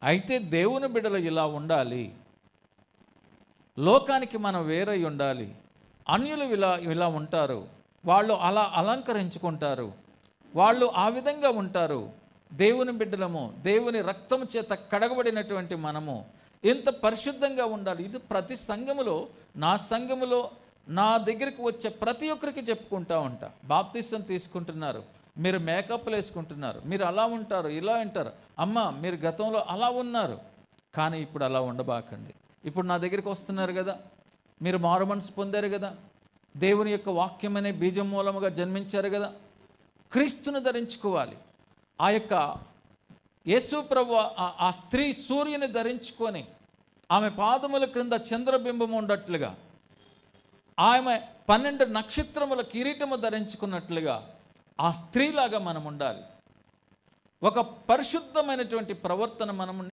అయితే దేవుని బిడ్డలు ఇలా ఉండాలి, లోకానికి మనం వేరై ఉండాలి. అన్యులు ఇలా ఉంటారు, వాళ్ళు అలా అలంకరించుకుంటారు, వాళ్ళు ఆ విధంగా ఉంటారు. దేవుని బిడ్డలము, దేవుని రక్తం చేత కడగబడినటువంటి మనము ఎంత పరిశుద్ధంగా ఉండాలి. ఇది ప్రతి సంఘములో, నా సంఘములో నా దగ్గరికి వచ్చే ప్రతి ఒక్కరికి చెప్పుకుంటా ఉంటా. బాప్తిసం తీసుకుంటున్నారు, మీరు మేకప్లు వేసుకుంటున్నారు, మీరు అలా ఉంటారు, ఇలా ఉంటారు. అమ్మ, మీరు గతంలో అలా ఉన్నారు, కానీ ఇప్పుడు అలా ఉండబాకండి. ఇప్పుడు నా దగ్గరికి వస్తున్నారు కదా, మీరు మారు మనసు పొందారు కదా, దేవుని యొక్క వాక్యం అనే బీజం మూలముగా జన్మించారు కదా, క్రీస్తును ధరించుకోవాలి. ఆ యొక్క యేసు ప్రభు ఆ స్త్రీ సూర్యుని ధరించుకొని ఆమె పాదముల క్రింద చంద్రబింబం ఉండట్లుగా, ఆమె 12 నక్షత్రముల కిరీటము ధరించుకున్నట్లుగా ఆ స్త్రీలాగా మనం ఉండాలి. ఒక పరిశుద్ధమైనటువంటి ప్రవర్తన మనం